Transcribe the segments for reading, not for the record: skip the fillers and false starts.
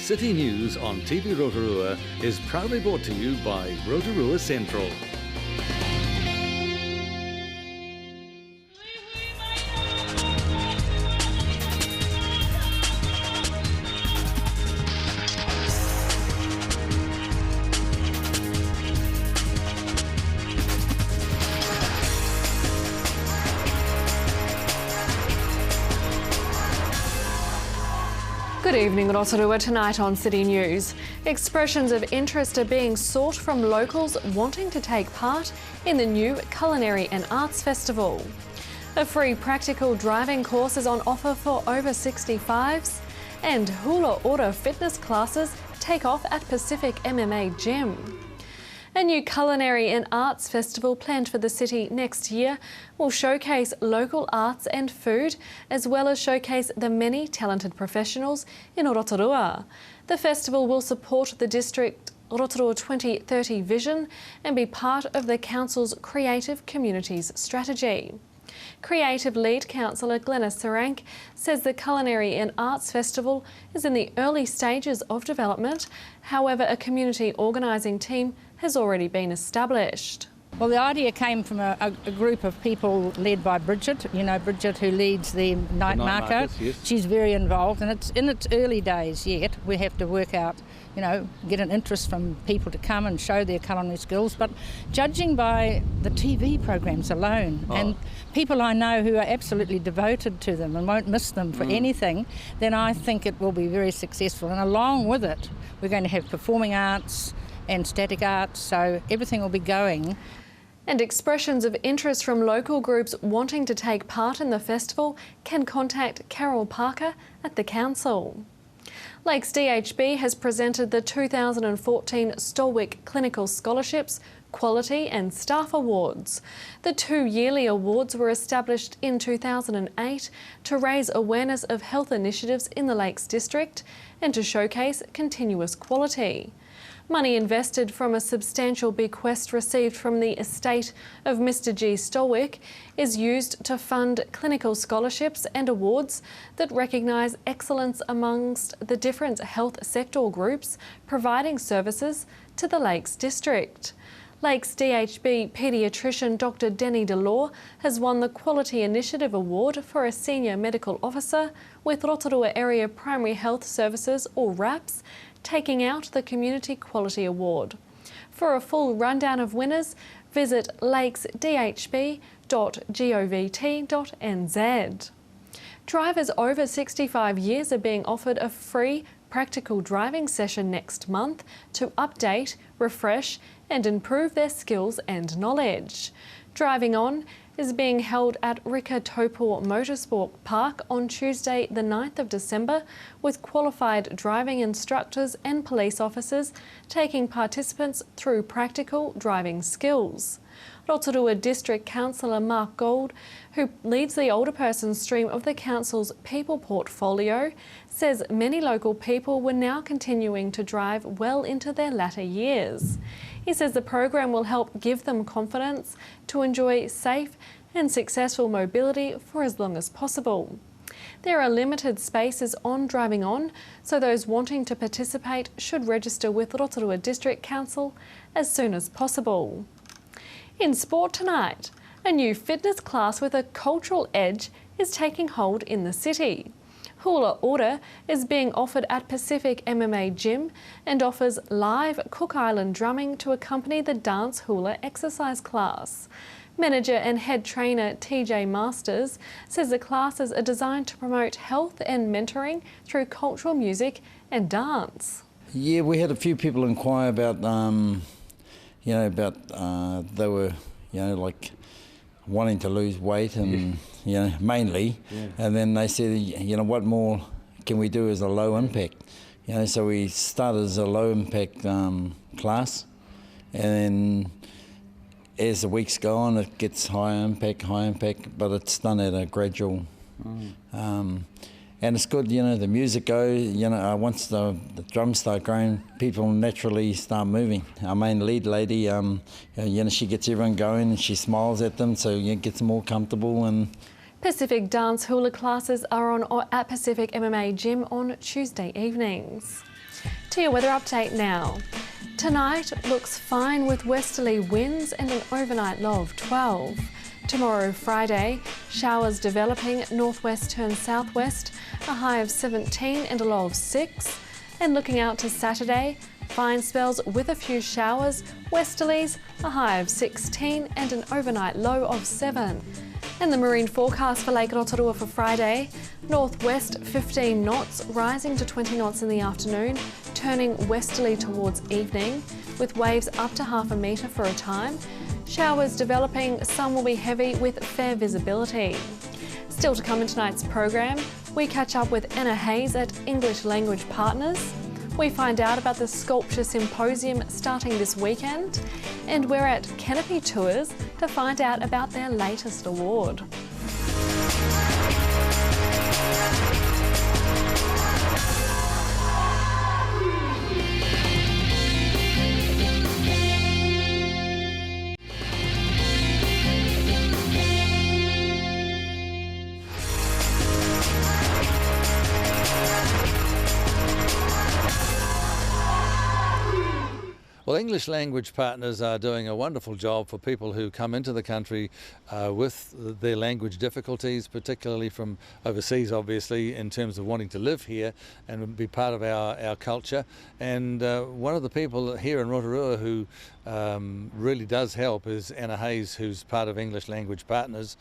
City News on TV Rotorua is proudly brought to you by Rotorua Central. Good evening, Rotorua. Tonight on City News. Expressions of interest are being sought from locals wanting to take part in the new Culinary and Arts Festival. A free practical driving course is on offer for over 65s, and hula ora fitness classes take off at Pacific MMA Gym. A new Culinary and Arts Festival planned for the city next year will showcase local arts and food, as well as showcase the many talented professionals in Rotorua. The festival will support the district Rotorua 2030 vision and be part of the council's Creative Communities strategy. Creative Lead Councillor Glenys Sarank says the Culinary and Arts Festival is in the early stages of development. However, a community organising team has already been established. Well, the idea came from a group of people led by Bridget. You know, Bridget, who leads the night market. Yes. She's very involved, and it's in its early days yet. We have to work out, you know, get an interest from people to come and show their culinary skills. But judging by the TV programs alone, and people I know who are absolutely devoted to them and won't miss them for anything, then I think it will be very successful. And along with it, we're going to have performing arts and static arts, so everything will be going. And expressions of interest from local groups wanting to take part in the festival can contact Carol Parker at the council. Lakes DHB has presented the 2014 Stolwick Clinical Scholarships, Quality and Staff Awards. The two yearly awards were established in 2008 to raise awareness of health initiatives in the Lakes District and to showcase continuous quality. Money invested from a substantial bequest received from the estate of Mr. G. Stolwick is used to fund clinical scholarships and awards that recognise excellence amongst the different health sector groups providing services to the Lakes District. Lakes DHB paediatrician Dr. Denny Delore has won the Quality Initiative Award for a Senior Medical Officer with Rotorua Area Primary Health Services, or RAPS, taking out the Community Quality Award. For a full rundown of winners, visit lakesdhb.govt.nz. Drivers over 65 years are being offered a free practical driving session next month to update, refresh and improve their skills and knowledge. Driving On is being held at Rikatopor Motorsport Park on Tuesday the 9th of December, with qualified driving instructors and police officers taking participants through practical driving skills. Rotorua District Councillor Mark Gold, who leads the older person stream of the council's people portfolio, says many local people were now continuing to drive well into their latter years. He says the program will help give them confidence to enjoy safe and successful mobility for as long as possible. There are limited spaces on Driving On, so those wanting to participate should register with Rotorua District Council as soon as possible. In sport tonight, a new fitness class with a cultural edge is taking hold in the city. Hula Ora is being offered at Pacific MMA Gym and offers live Cook Island drumming to accompany the dance hula exercise class. Manager and head trainer TJ Masters says the classes are designed to promote health and mentoring through cultural music and dance. Yeah, we had a few people inquire about, they were, like wanting to lose weight and, mainly. Yeah. And then they said, what more can we do as a low impact? So we started as a low impact class, and then as the weeks go on, it gets high impact, but it's done at a gradual. And it's good, the music goes, once the drums start going, people naturally start moving. Our main lead lady, she gets everyone going and she smiles at them, so it gets them more comfortable. And Pacific dance hula classes are on at Pacific MMA Gym on Tuesday evenings. To your weather update now. Tonight looks fine with westerly winds and an overnight low of 12. Tomorrow, Friday, showers developing, northwest turns southwest, a high of 17 and a low of 6. And looking out to Saturday, fine spells with a few showers, westerlies, a high of 16 and an overnight low of 7. And the marine forecast for Lake Rotorua for Friday, northwest 15 knots, rising to 20 knots in the afternoon, turning westerly towards evening, with waves up to half a metre for a time. Showers developing, some will be heavy with fair visibility. Still to come in tonight's program, we catch up with Anna Hayes at English Language Partners. We find out about the Sculpture Symposium starting this weekend, and we're at Canopy Tours to find out about their latest award. Well, English Language Partners are doing a wonderful job for people who come into the country with their language difficulties, particularly from overseas, obviously, in terms of wanting to live here and be part of our culture. And one of the people here in Rotorua who really does help is Anna Hayes, who's part of English Language Partners.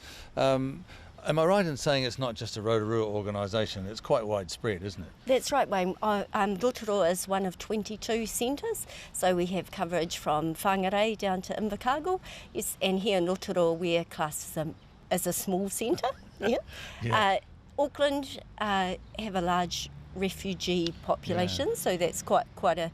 Am I right in saying it's not just a Rotorua organisation, it's quite widespread, isn't it? That's right, Wayne. Rotorua is one of 22 centres, so we have coverage from Whangarei down to Invercargill. Yes, and here in Rotorua we're classed as a small centre. Yeah. Yeah. Auckland have a large refugee population, so that's quite a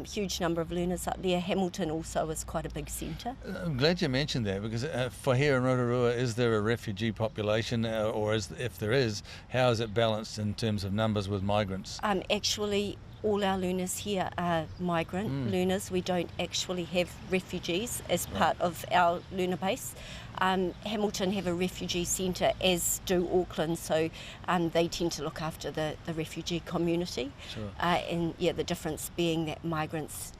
huge number of learners up there. Hamilton also is quite a big centre. I'm glad you mentioned that, because for here in Rotorua, is there a refugee population, or if there is, how is it balanced in terms of numbers with migrants? Actually, all our learners here are migrant learners. We don't actually have refugees as part of our learner base. Hamilton have a refugee centre, as do Auckland, so they tend to look after the refugee community. Sure. And the difference being that migrants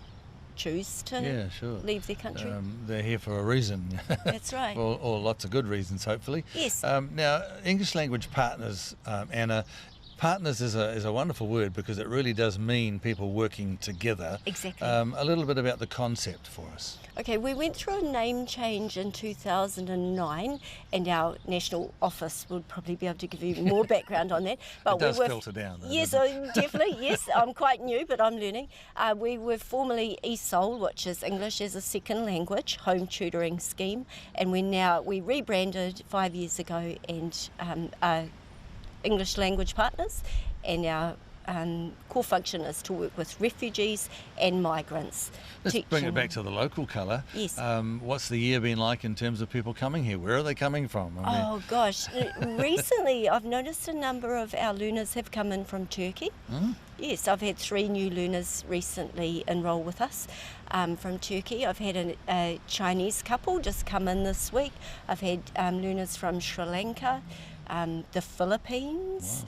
choose to leave their country. They're here for a reason. That's right. or lots of good reasons, hopefully. Yes. Now, English Language Partners, Anna, partners is a wonderful word because it really does mean people working together. Exactly. A little bit about the concept for us. Okay, we went through a name change in 2009, and our national office would probably be able to give you more background on that. But it does filter down, though. Yes, definitely, yes. I'm quite new, but I'm learning. We were formerly ESOL, which is English as a Second Language, home tutoring scheme, and we rebranded 5 years ago and English Language Partners, and our core function is to work with refugees and migrants. Let's bring it back to the local colour. Yes. What's the year been like in terms of people coming here? Where are they coming from? Oh gosh, recently I've noticed a number of our learners have come in from Turkey. Yes, I've had 3 new learners recently enrol with us from Turkey. I've had a Chinese couple just come in this week. I've had learners from Sri Lanka, the Philippines,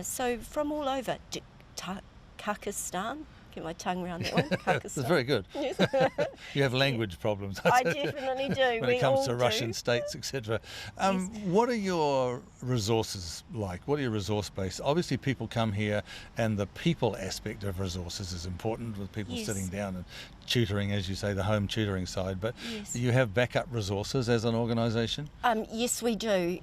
so from all over. Kazakhstan, get my tongue around that one. That's very good. Yes. You have language problems. I definitely do. When it comes to Russian states, etc. Yes. What are your resources like? What are your resource base? Obviously people come here and the people aspect of resources is important, with people sitting down and tutoring, as you say, the home tutoring side, but you have backup resources as an organisation? Yes, we do.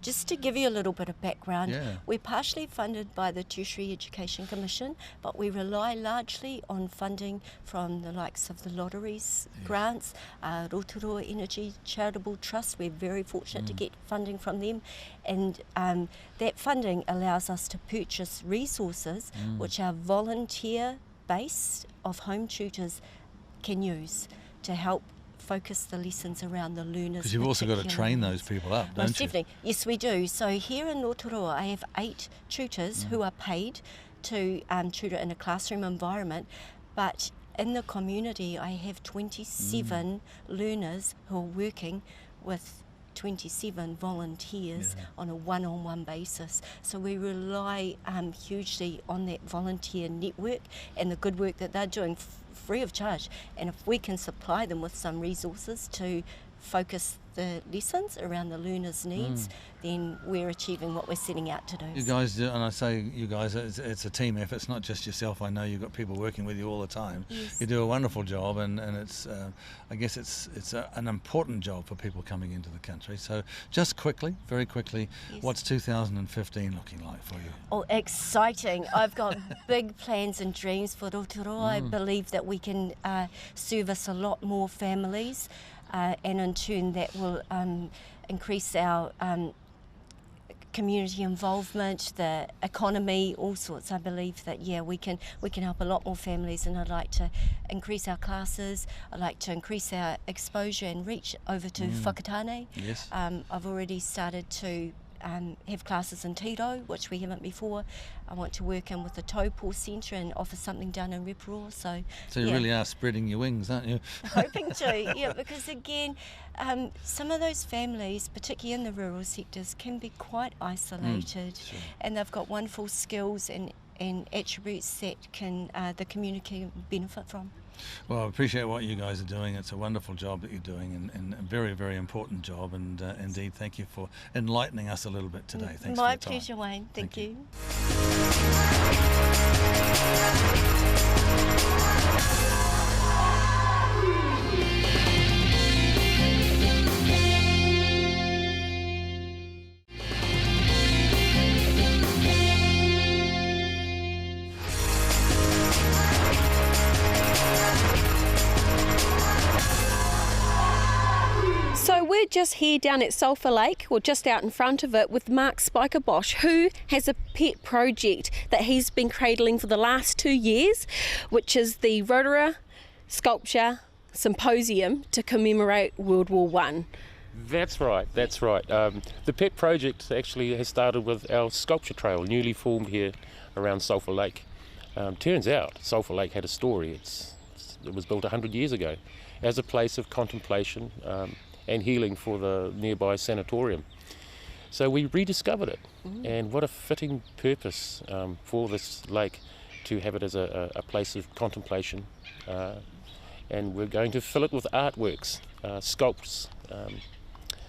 Just to give you a little bit of background, we're partially funded by the Tertiary Education Commission, but we rely largely on funding from the likes of the lotteries, grants, Rotorua Energy Charitable Trust. We're very fortunate to get funding from them, and that funding allows us to purchase resources which are volunteer-based of home tutors can use to help focus the lessons around the learners. Because you've also got to train those people up, don't you? Definitely. Yes, we do. So here in Rotorua, I have 8 tutors who are paid to tutor in a classroom environment, but in the community I have 27 learners who are working with 27 volunteers on a one-on-one basis. So we rely hugely on that volunteer network and the good work that they're doing free of charge. And if we can supply them with some resources to focus the lessons around the learners' needs, then we're achieving what we're setting out to do. You guys do, and I say you guys, it's a team effort. It's not just yourself. I know you've got people working with you all the time. Yes. You do a wonderful job, and it's I guess it's an important job for people coming into the country. So just quickly, very quickly, what's 2015 looking like for you? Oh, exciting. I've got big plans and dreams for Rotorua. I believe that we can service a lot more families, and in turn that will increase our community involvement, the economy, all sorts. I believe that we can help a lot more families, and I'd like to increase our classes. I'd like to increase our exposure and reach over to whakatane. Yes. I've already started to have classes in Tiro, which we haven't before. I want to work in with the Taupo Centre and offer something down in Rotorua. So you really are spreading your wings, aren't you? Hoping to, because again, some of those families, particularly in the rural sectors, can be quite isolated, and they've got wonderful skills and attributes that can the community can benefit from. Well, I appreciate what you guys are doing. It's a wonderful job that you're doing, and a very, very important job. And indeed, thank you for enlightening us a little bit today. Thanks for your time. My pleasure, Wayne. Thank you. So we're just here down at Sulphur Lake, or just out in front of it, with Mark Spikerbosch, who has a pet project that he's been cradling for the last 2 years, which is the Rotorua Sculpture Symposium to commemorate World War I. That's right. The pet project actually has started with our sculpture trail, newly formed here around Sulphur Lake. Turns out Sulphur Lake had a story. It was built 100 years ago as a place of contemplation and healing for the nearby sanatorium. So we rediscovered it, and what a fitting purpose for this lake to have it as a place of contemplation. And we're going to fill it with artworks, sculpts,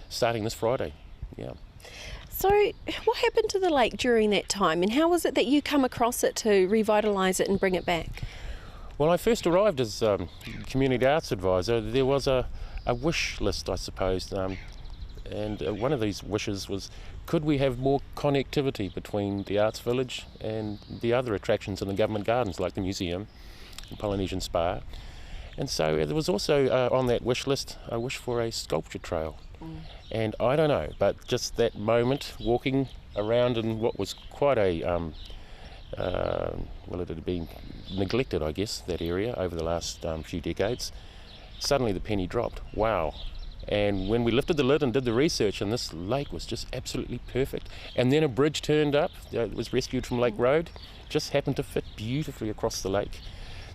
starting this Friday. So what happened to the lake during that time, and how was it that you come across it to revitalise it and bring it back? Well, I first arrived as community arts advisor. There was a wish list, I suppose, and one of these wishes was, could we have more connectivity between the Arts Village and the other attractions in the government gardens, like the museum and Polynesian Spa? And so there was also on that wish list a wish for a sculpture trail. And I don't know, but just that moment, walking around in what was quite a well, it had been neglected, I guess, that area over the last few decades. Suddenly the penny dropped. Wow. And when we lifted the lid and did the research, and this lake was just absolutely perfect. And then a bridge turned up. It was rescued from Lake Road. Just happened to fit beautifully across the lake.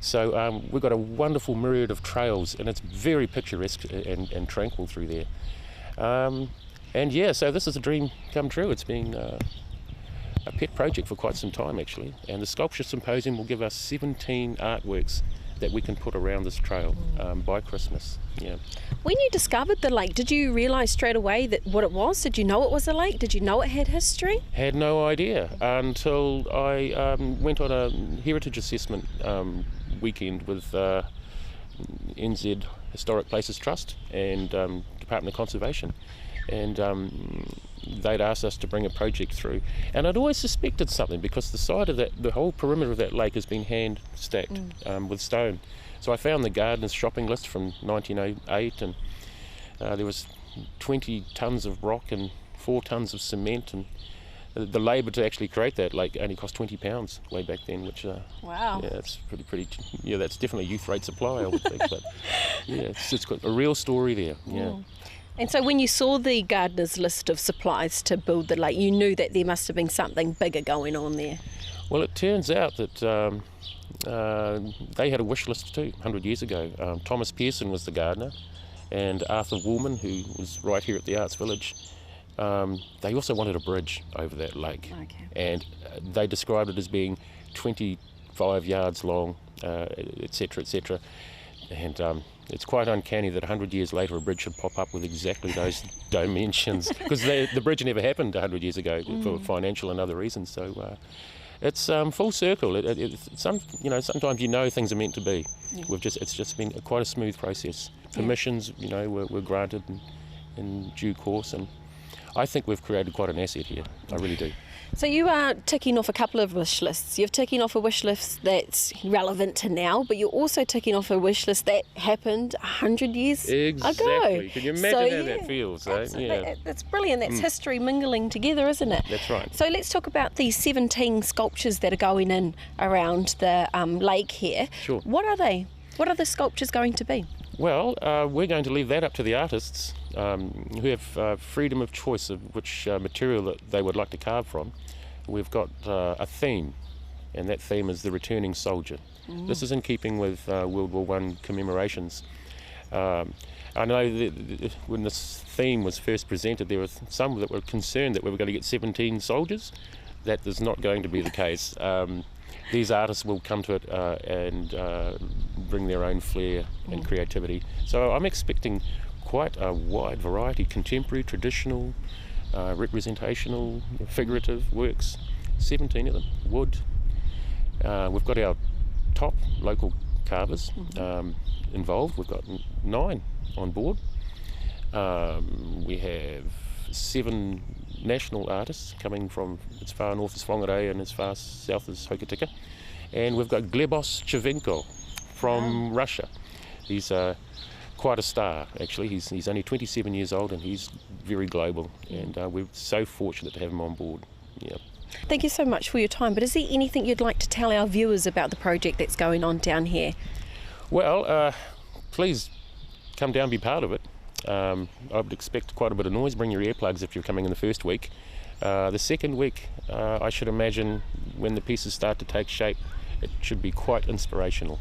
So we've got a wonderful myriad of trails, and it's very picturesque and tranquil through there. So this is a dream come true. It's been a pet project for quite some time, actually. And the Sculpture Symposium will give us 17 artworks that we can put around this trail by Christmas. When you discovered the lake, did you realise straight away that what it was? Did you know it was a lake? Did you know it had history? Had no idea until I went on a heritage assessment weekend with NZ Historic Places Trust and Department of Conservation, and they'd asked us to bring a project through, and I'd always suspected something because the side of the whole perimeter of that lake has been hand stacked with stone. So I found the gardener's shopping list from 1908, and there was 20 tonnes of rock and 4 tonnes of cement, and the labour to actually create that lake only cost £20 way back then, which wow. Yeah, it's pretty. Yeah, that's definitely a youth rate supply, I would think. But yeah, it's got a real story there. Yeah. And so when you saw the gardener's list of supplies to build the lake, you knew that there must have been something bigger going on there. Well, it turns out that they had a wish list too 100 years ago. Thomas Pearson was the gardener, and Arthur Woolman, who was right here at the Arts Village. They also wanted a bridge over that lake, and they described it as being 25 yards long, etc., etc. And it's quite uncanny that 100 years later a bridge should pop up with exactly those dimensions, because the bridge never happened 100 years ago for financial and other reasons. So it's full circle. Sometimes things are meant to be. It's just been quite a smooth process. Permissions, were granted in due course, and I think we've created quite an asset here. I really do. So you are ticking off a couple of wish lists. You've taken off a wish list that's relevant to now, but you're also ticking off a wish list that happened 100 years ago. Exactly. Can you imagine how that feels? Yeah. That's brilliant. That's history mingling together, isn't it? That's right. So let's talk about these 17 sculptures that are going in around the lake here. Sure. What are they? What are the sculptures going to be? Well, we're going to leave that up to the artists who have freedom of choice of which material that they would like to carve from. We've got a theme, and that theme is the returning soldier. This is in keeping with World War I commemorations. I know that when this theme was first presented, there were some that were concerned that we were going to get 17 soldiers. That is not going to be the case. These artists will come to it and bring their own flair and creativity. So I'm expecting quite a wide variety: contemporary, traditional, representational, figurative works. 17 of them. Wood. We've got our top local carvers involved. We've got 9 on board. We have 7 national artists coming from as far north as Whangarei and as far south as Hokitika. And we've got Glebos Chevenko from Russia. He's quite a star, actually. He's only 27 years old, and he's very global, and we're so fortunate to have him on board. Yeah. Thank you so much for your time, but is there anything you'd like to tell our viewers about the project that's going on down here? Well, please come down and be part of it. I would expect quite a bit of noise. Bring your earplugs if you're coming in the first week. The second week, I should imagine, when the pieces start to take shape, it should be quite inspirational.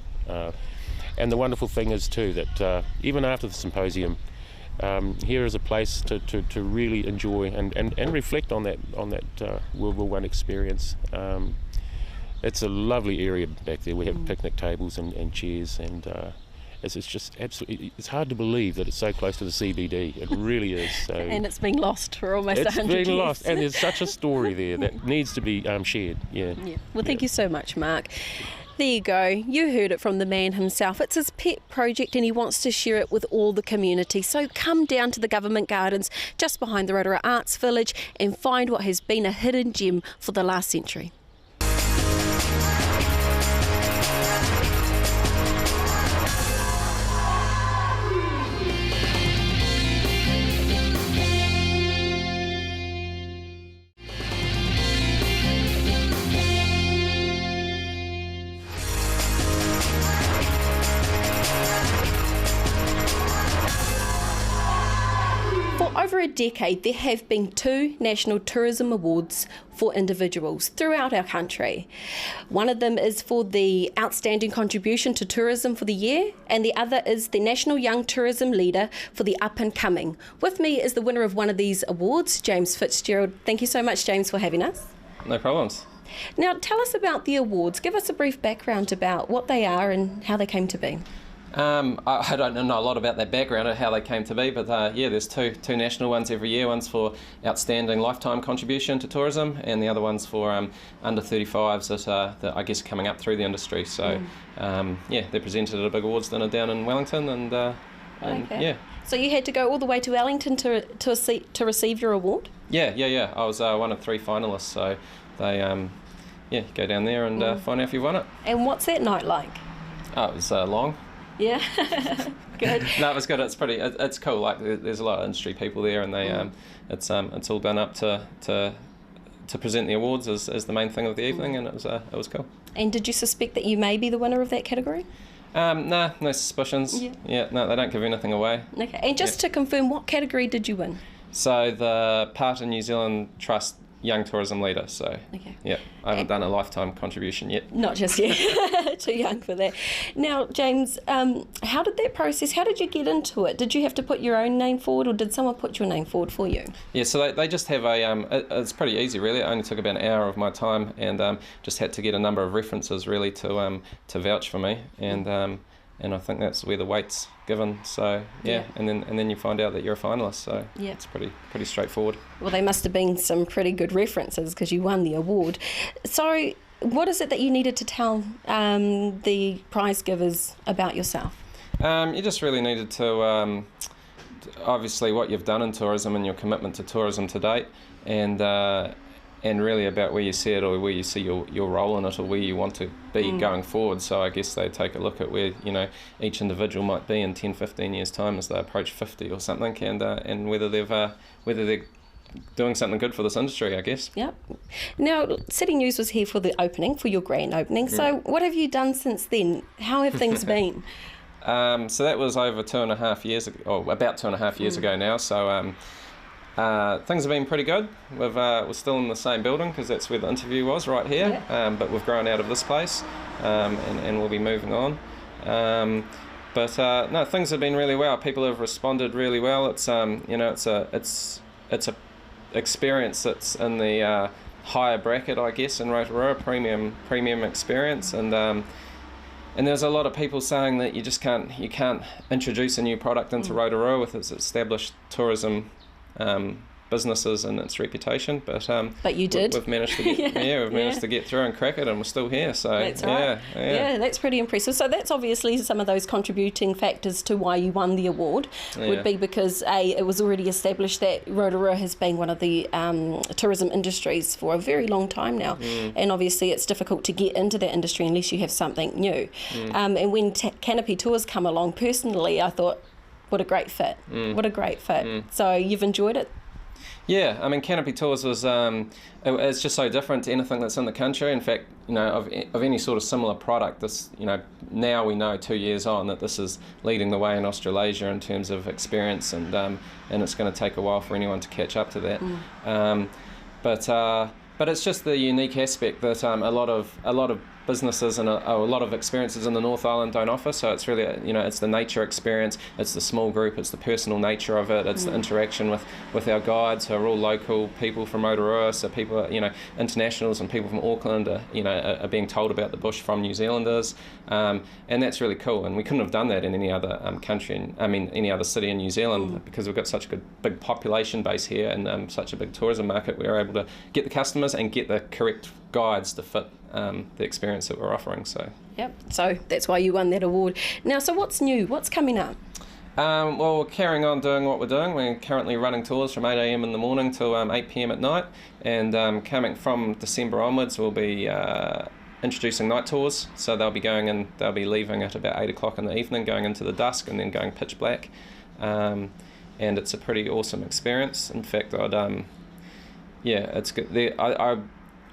And the wonderful thing is too that even after the symposium, here is a place to really enjoy and reflect on that World War I experience. It's a lovely area back there. We have picnic tables and chairs, and it's just absolutely, it's hard to believe that it's so close to the CBD. It really is. So and it's been lost for almost 100 years. It's been lost, and there's such a story there that needs to be shared. Yeah. Well, thank you so much, Mark. There you go. You heard it from the man himself. It's his pet project, and he wants to share it with all the community. So come down to the Government Gardens just behind the Rotorua Arts Village and find what has been a hidden gem for the last century. Over a decade, there have been 2 National Tourism Awards for individuals throughout our country. One of them is for the Outstanding Contribution to Tourism for the year, and the other is the National Young Tourism Leader for the Up and Coming. With me is the winner of one of these awards, James Fitzgerald. Thank you so much, James, for having us. No problems. Now, tell us about the awards. Give us a brief background about what they are and how they came to be. I don't know a lot about that background of how they came to be, but there's two national ones every year. One's for Outstanding Lifetime Contribution to Tourism, and the other one's for under 35s that I guess are coming up through the industry. So they're presented at a big awards dinner down in Wellington, and yeah. So you had to go all the way to Wellington to receive your award? Yeah. I was one of 3 finalists, so they go down there and find out if you won it. And what's that night like? Oh, it was long. Yeah, good. No, it was good. It's pretty. It's cool. Like there's a lot of industry people there, and they it's all done up to present the awards as the main thing of the evening, and it was cool. And did you suspect that you may be the winner of that category? No suspicions. Yeah, no, they don't give anything away. Okay, and just to confirm, what category did you win? So the Part in New Zealand Trust young tourism leader. So yeah, I haven't done a lifetime contribution yet. Not just yet. Too young for that. Now, James, how did that process, how did you get into it? Did you have to put your own name forward, or did someone put your name forward for you? Yeah, so they just have it's pretty easy really. It only took about an hour of my time, and just had to get a number of references really to vouch for me, and I think that's where the weight's given. So yeah. And then you find out that you're a finalist. So it's pretty straightforward. Well, they must have been some pretty good references because you won the award. So what is it that you needed to tell the prize givers about yourself? You just really needed to obviously what you've done in tourism and your commitment to tourism to date, and really about where you see it, or where you see your role in it, or where you want to be going forward. So I guess they take a look at where each individual might be in 10-15 years time as they approach 50 or something, and whether they're doing something good for this industry, I guess. Yep. Now, City News was here for the opening, for your grand opening. So what have you done since then? How have things been? So that was over 2.5 years ago, or about 2.5 years ago now. So things have been pretty good. We're still in the same building because that's where the interview was, right here. But we've grown out of this place, and we'll be moving on. But no, things have been really well. People have responded really well. It's it's a experience that's in the higher bracket, I guess, in Rotorua, premium experience, and there's a lot of people saying that you can't introduce a new product into Rotorua with its established tourism businesses and its reputation, but you did. We've managed to get we've managed to get through and crack it, and we're still here. So that's right. Yeah, that's pretty impressive. So that's obviously some of those contributing factors to why you won the award would be because it was already established that Rotorua has been one of the tourism industries for a very long time now, and obviously it's difficult to get into that industry unless you have something new. And when Canopy Tours come along, personally, I thought, what a great fit. What a great fit. So you've enjoyed it? Yeah, I mean, Canopy Tours was it's just so different to anything that's in the country. In fact, of any sort of similar product, this, now we know 2 years on that this is leading the way in Australasia in terms of experience, and it's going to take a while for anyone to catch up to that. But it's just the unique aspect that a lot of businesses and a lot of experiences in the North Island don't offer. So it's really, it's the nature experience, it's the small group, it's the personal nature of it, it's the interaction with our guides who are all local people from Rotorua. So people, internationals and people from Auckland are being told about the bush from New Zealanders, and that's really cool. And we couldn't have done that in any other country, any other city in New Zealand, because we've got such a big population base here and such a big tourism market. We were able to get the customers and get the correct guides to fit the experience that we're offering. So so that's why you won that award. Now, so what's new? What's coming up? Well, we're carrying on doing what we're doing. We're currently running tours from 8 a.m. in the morning till 8 p.m. at night, and coming from December onwards, we'll be introducing night tours. So they'll be leaving at about 8 o'clock in the evening, going into the dusk, and then going pitch black. And it's a pretty awesome experience. In fact, it's good.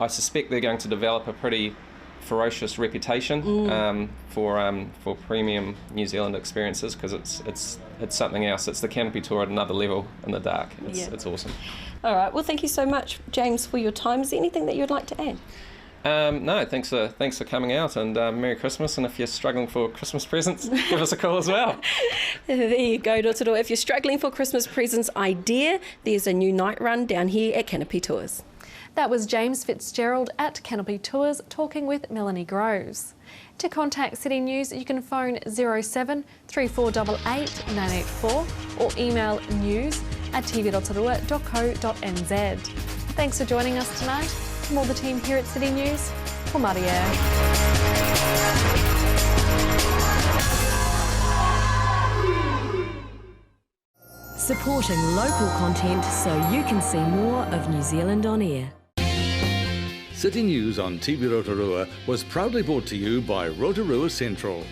I suspect they're going to develop a pretty ferocious reputation for premium New Zealand experiences, because it's something else. It's the Canopy Tour at another level in the dark. It's awesome. All right. Well, thank you so much, James, for your time. Is there anything that you'd like to add? No, thanks for coming out, and Merry Christmas. And if you're struggling for Christmas presents, give us a call as well. There you go, Rotorua. If you're struggling for Christmas presents idea, there's a new night run down here at Canopy Tours. That was James Fitzgerald at Canopy Tours talking with Melanie Groves. To contact City News, you can phone 07 3488 984 or email news@tvrotorua.co.nz. Thanks for joining us tonight. From all the team here at City News, for Maria. Supporting local content so you can see more of New Zealand on air. City News on TV Rotorua was proudly brought to you by Rotorua Central.